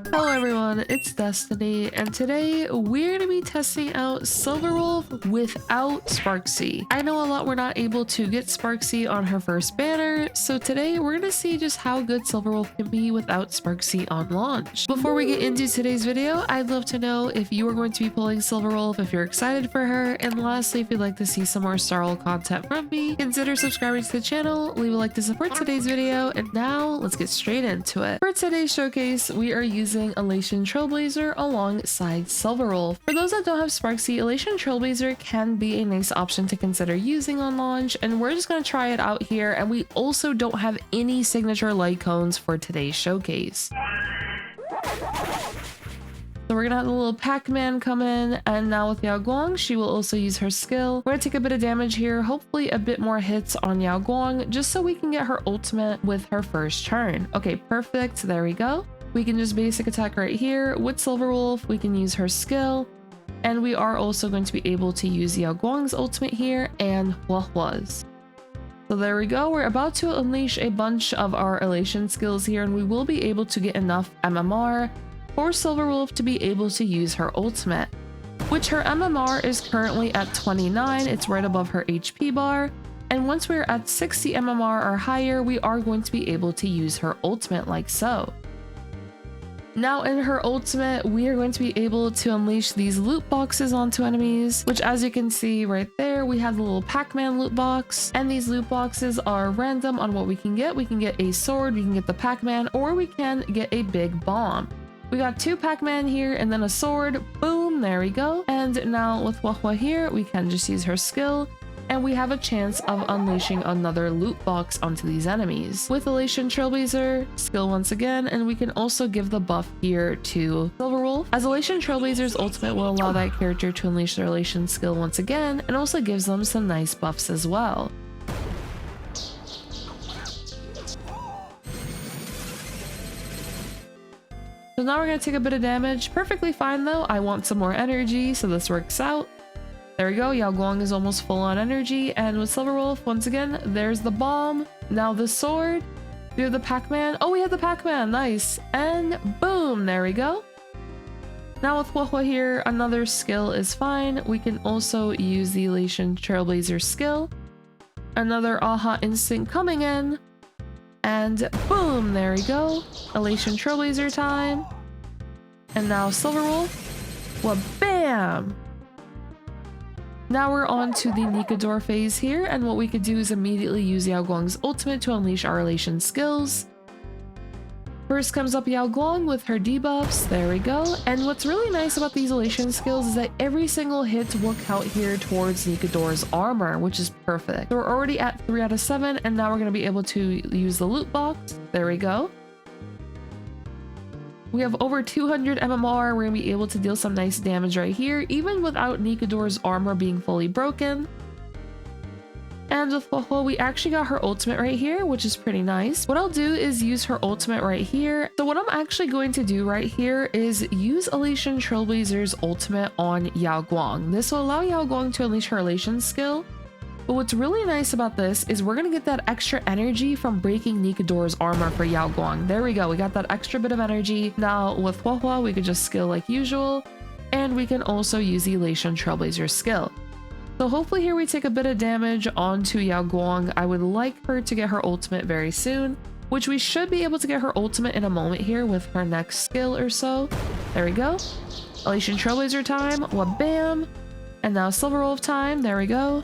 Hello everyone, it's Destiny, and today we're going to be testing out Silver Wolf without Sparxie. I know a lot we're not able to get Sparxie on her first banner, so today we're going to see just how good Silver Wolf can be without Sparxie on launch. Before we get into today's video, I'd love to know if you are going to be pulling Silver Wolf, if you're excited for her, and lastly, if you'd like to see some more Star Rail content from me, consider subscribing to the channel, leave a like to support today's video, and now let's get straight into it. For today's showcase, we are using Elation Trailblazer alongside Silver Wolf. For those that don't have Sparxie, Elation Trailblazer can be a nice option to consider using on launch, and we're just going to try it out here, and we also don't have any signature light cones for today's showcase. So we're gonna have the little Pac-Man come in, and now with Yao Guang, she will also use her skill. We're gonna take a bit of damage here, hopefully a bit more hits on Yao Guang, just so we can get her ultimate with her first turn. Okay, perfect, there we go. We can just basic attack right here. With Silver Wolf, we can use her skill, and we are also going to be able to use Yao Guang's ultimate here and Huohuo's. So there we go, we're about to unleash a bunch of our elation skills here, and we will be able to get enough MMR for Silver Wolf to be able to use her ultimate, which her MMR is currently at 29, it's right above her HP bar, and once we're at 60 MMR or higher, we are going to be able to use her ultimate like so. Now in her ultimate, we are going to be able to unleash these loot boxes onto enemies, which as you can see right there, we have the little Pac-Man loot box, and these loot boxes are random on what we can get. We can get a sword, we can get the Pac-Man, or we can get a big bomb. We got two Pac-Man here and then a sword. Boom, there we go. And now with Huohuo here, we can just use her skill, and we have a chance of unleashing another loot box onto these enemies. With Elation Trailblazer, skill once again, and we can also give the buff here to Silver Wolf, as Elation Trailblazer's ultimate will allow that character to unleash their Elation skill once again, and also gives them some nice buffs as well. So now we're going to take a bit of damage. Perfectly fine though. I want some more energy, so this works out. There we go. Yao Guang is almost full on energy. And with Silver Wolf, once again, there's the bomb. Now the sword. We have the Pac-Man. Oh, we have the Pac-Man. Nice. And boom, there we go. Now with Huohuo here, another skill is fine. We can also use the Elation Trailblazer skill. Another Aha Instinct coming in. And boom, there we go. Elation Trailblazer time. And now Silver Wolf. Well, bam! Now we're on to the Nikador phase here, and what we could do is immediately use Yao Guang's ultimate to unleash our Elation skills. First comes up Yao Guang with her debuffs, there we go. And what's really nice about these Elation skills is that every single hit will count here towards Nikador's armor, which is perfect. So we're already at 3 out of 7, and now we're going to be able to use the loot box. There we go. We have over 200 MMR, we're going to be able to deal some nice damage right here, even without Nikador's armor being fully broken. And with Huohuo, we actually got her ultimate right here, which is pretty nice. What I'll do is use her ultimate right here. So what I'm actually going to do right here is use Elation Trailblazer's ultimate on Yao Guang. This will allow Yao Guang to unleash her Elation skill. But what's really nice about this is we're going to get that extra energy from breaking Nikador's armor for Yao Guang. There we go, we got that extra bit of energy. Now with Huohuo, we could just skill like usual, and we can also use the Elation Trailblazer skill. So hopefully here we take a bit of damage onto Yao Guang. I would like her to get her ultimate very soon, which we should be able to get her ultimate in a moment here with her next skill or so. There we go. Elation Trailblazer time, wha-bam! And now Silver Wolf time, there we go.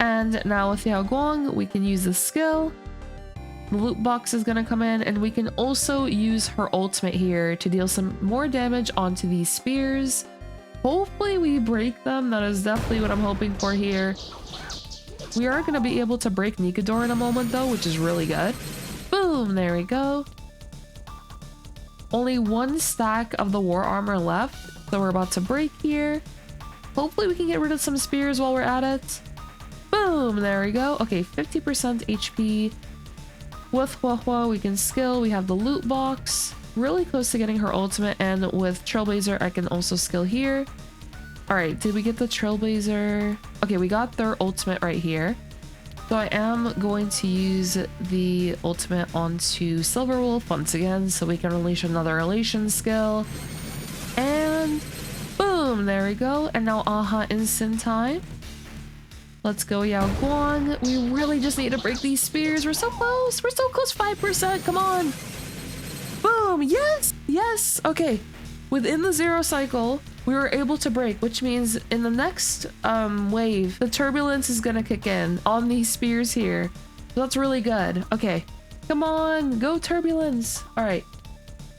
And now with Yao Guang, we can use the skill. The loot box is going to come in, and we can also use her ultimate here to deal some more damage onto these spears. Hopefully we break them. That is definitely what I'm hoping for here. We are going to be able to break Nikador in a moment though, which is really good. Boom, there we go. Only one stack of the war armor left, so we're about to break here. Hopefully we can get rid of some spears while we're at it. Boom, there we go. Okay, 50% HP. With Huohuo, we can skill. We have the loot box. Really close to getting her ultimate, and with Trailblazer, I can also skill here. Alright, did we get the Trailblazer? Okay, we got their ultimate right here. So I am going to use the ultimate onto Silver Wolf once again so we can release another elation skill. And boom, there we go. And now aha instant time. Let's go Yao Guang. We really just need to break these spears. We're so close. We're so close. 5%. Come on. Boom. Yes. Yes. Okay. Within the 0 cycle, we were able to break, which means in the next wave, the turbulence is going to kick in on these spears here. So that's really good. Okay. Come on. Go turbulence. All right.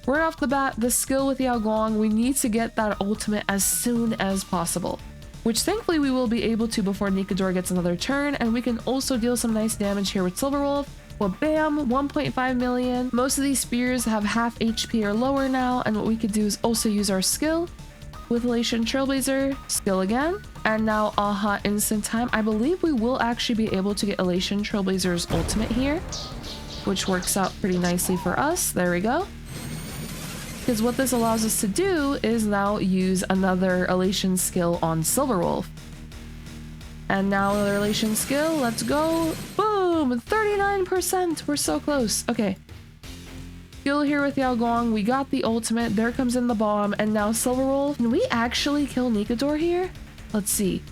Right off the bat, the skill with Yao Guang, we need to get that ultimate as soon as possible, which thankfully we will be able to before Nikador gets another turn, and we can also deal some nice damage here with Silver Wolf. Well, bam, 1.5 million. Most of these spears have half HP or lower now, and what we could do is also use our skill with Elation Trailblazer, skill again, and now aha instant time. I believe we will actually be able to get Elation Trailblazer's ultimate here, which works out pretty nicely for us. There we go. Because what this allows us to do is now use another elation skill on Silver Wolf. And now another elation skill. Let's go. Boom! 39%. We're so close. Okay. Skill here with Yao Guang. We got the ultimate. There comes in the bomb. And now Silver Wolf. Can we actually kill Nikador here? Let's see.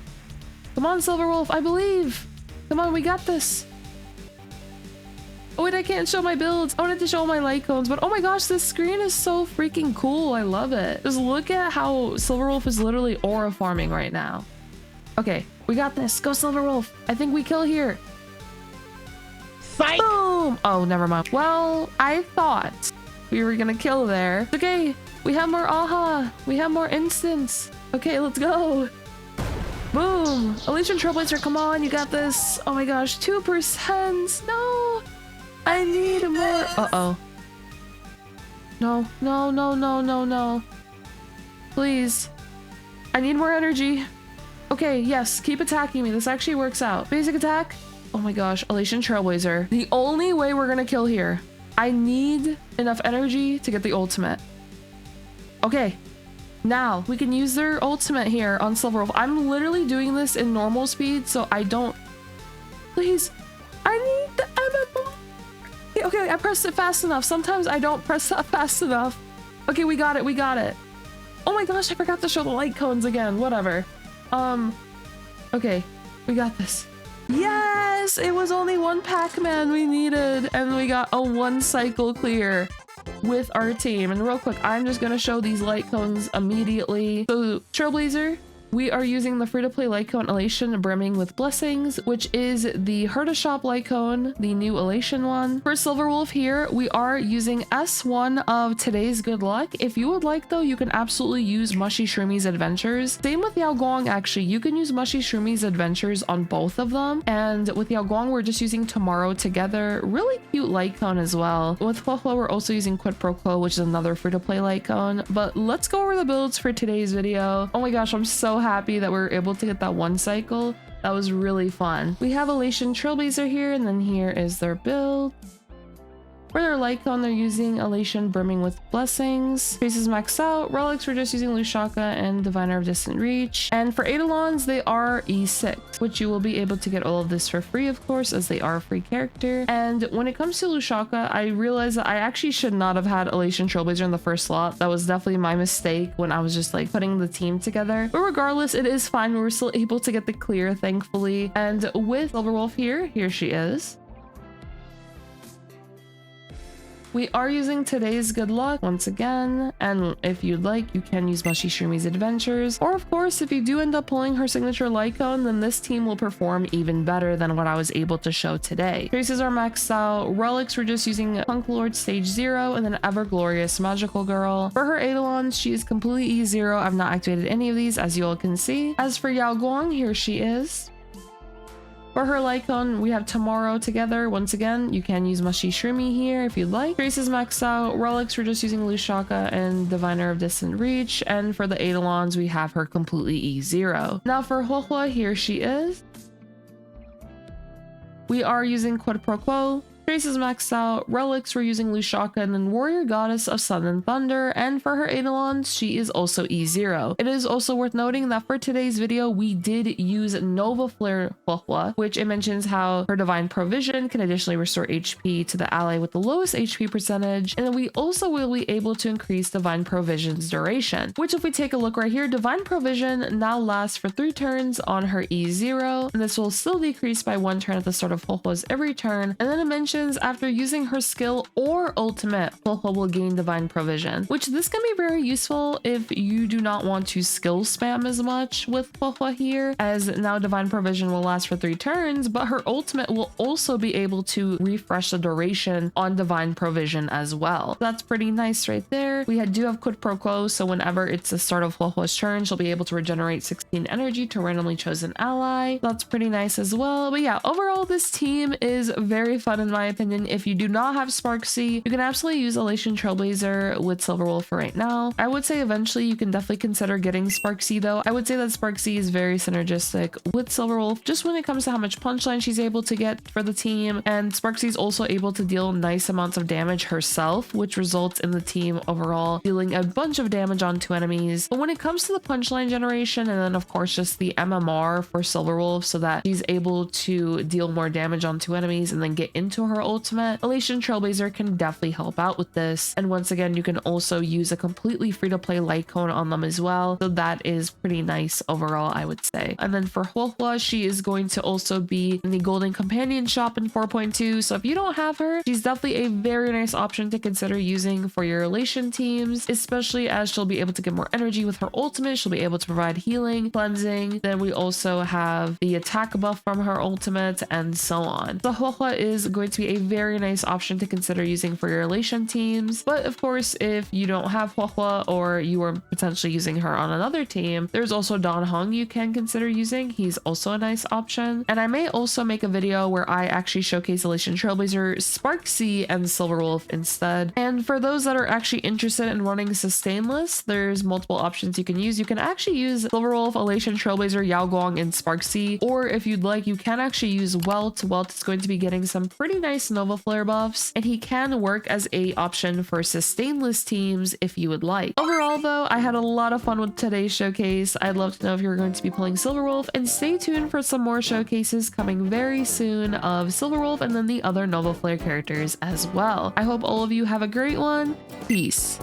Come on, Silver Wolf. I believe. Come on, we got this. Oh wait, I can't show my builds. I wanted to show my light cones, but oh my gosh, this screen is so freaking cool. I love it. Just look at how Silver Wolf is literally aura farming right now. Okay, we got this. Go Silver Wolf. I think we kill here. Fight. Boom. Oh, never mind. Well, I thought we were gonna kill there. It's okay. We have more aha. We have more instants. Okay, let's go. Boom. Elation Trailblazer, come on. You got this. Oh my gosh, 2%. No. I need more. Uh-oh. No, no, no, no, no, no. Please. I need more energy. Okay, yes, keep attacking me. This actually works out. Basic attack. Oh my gosh, Elation Trailblazer. The only way we're gonna kill here. I need enough energy to get the ultimate. Okay. Now, we can use their ultimate here on Silver Wolf. I'm literally doing this in normal speed, so I don't... Please. I need the MMO. Okay, I pressed it fast enough. Sometimes I don't press that fast enough. Okay, we got it. We got it. Oh my gosh, I forgot to show the light cones again. Whatever. Okay, we got this. Yes, it was only one Pac-Man we needed, and we got a 1 cycle clear with our team. And real quick, I'm just gonna show these light cones immediately. So, Trailblazer, we are using the free-to-play light cone Elation Brimming with Blessings, which is the Herda Shop light cone, the new Elation one. For Silver Wolf here, we are using S1 of Today's Good Luck. If you would like though, you can absolutely use Mushy Shroomies Adventures. Same with Yao Guang actually, you can use Mushy Shroomies Adventures on both of them. And with Yao Guang, we're just using Tomorrow Together. Really cute light cone as well. With Huohuo, we're also using Quid Pro Quo, which is another free-to-play light cone. But let's go over the builds for today's video. Oh my gosh, I'm so happy that we were able to get that 1 cycle. That was really fun. We have Elation Trailblazer here, and then here is their build. For their light cone, they're using Elation Brimming with Blessings. Faces maxed out. Relics, we're just using Lushaka and Diviner of Distant Reach. And for Eidolons, they are E6, which you will be able to get all of this for free, of course, as they are a free character. And when it comes to Lushaka, I realized that I actually should not have had Elation Trailblazer in the first slot. That was definitely my mistake when I was just like putting the team together. But regardless, it is fine. We were still able to get the clear, thankfully. And with Silver Wolf here she is. We are using Today's Good Luck once again, and if you'd like, you can use Mushy Shroomies Adventures, or of course, if you do end up pulling her signature light cone, then this team will perform even better than what I was able to show today. Traces are maxed out. Relics, we're just using Punk Lord Stage 0, and then Ever Glorious Magical Girl. For her Eidolons, she is completely E0. I've not activated any of these, as you all can see. As for Yao Guang, here she is. For her light cone, we have Tomorrow Together. Once again, you can use Mushy Shroomy here if you'd like. Traces maxed out. Relics, we're just using Lushaka and Diviner of Distant Reach. And for the Eidolons, we have her completely E0. Now for Huohuo, here she is. We are using Quid Pro Quo. Trace is maxed out. Relics, we're using Lushaka, and then Warrior Goddess of Sun and Thunder. And for her Eidolons, she is also E0. It is also worth noting that for today's video, we did use Novaflare Huohuo, which it mentions how her Divine Provision can additionally restore HP to the ally with the lowest HP percentage. And then we also will be able to increase Divine Provision's duration, which if we take a look right here, Divine Provision now lasts for 3 turns on her E0, and this will still decrease by 1 turn at the start of Huohuo's every turn. And then it mentions after using her skill or ultimate, Huohuo will gain Divine Provision, which this can be very useful if you do not want to skill spam as much with Huohuo here, as now Divine Provision will last for 3 turns, but her ultimate will also be able to refresh the duration on Divine Provision as well. That's pretty nice right there. We do have Quid Pro Quo, so whenever it's the start of Huohuo's turn, she'll be able to regenerate 16 energy to randomly chosen ally. That's pretty nice as well. But yeah, overall, this team is very fun in my opinion. If you do not have Sparxie, you can absolutely use Elation Trailblazer with Silver Wolf for right now. I would say eventually you can definitely consider getting Sparxie though. I would say that Sparxie is very synergistic with Silver Wolf just when it comes to how much punchline she's able to get for the team, and Sparxie is also able to deal nice amounts of damage herself, which results in the team overall dealing a bunch of damage onto enemies. But when it comes to the punchline generation, and then of course just the MMR for Silver Wolf so that she's able to deal more damage onto enemies and then get into her ultimate, Elation Trailblazer can definitely help out with this. And once again, you can also use a completely free-to-play light cone on them as well, so that is pretty nice overall, I would say. And then for Huohuo, she is going to also be in the Golden Companion shop in 4.2, so if you don't have her, she's definitely a very nice option to consider using for your Elation teams, especially as she'll be able to get more energy with her ultimate. She'll be able to provide healing, cleansing. Then we also have the attack buff from her ultimate and so on. So Huohuo is going to be a very nice option to consider using for your Elation teams. But of course, if you don't have Huohuo or you are potentially using her on another team, there's also Don Hong you can consider using. He's also a nice option. And I may also make a video where I actually showcase Elation Trailblazer, Sparxie, and Silver Wolf instead. And for those that are actually interested in running sustainless, there's multiple options you can use. You can actually use Silver Wolf, Elation Trailblazer, Yao Guang, and Sparxie, or if you'd like, you can actually use Welt. Welt is going to be getting some pretty nice Novaflare buffs, and he can work as a option for sustainless teams if you would like. Overall though, I had a lot of fun with today's showcase. I'd love to know if you're going to be pulling Silver Wolf, and stay tuned for some more showcases coming very soon of Silver Wolf and then the other Novaflare characters as well. I hope all of you have a great one. Peace.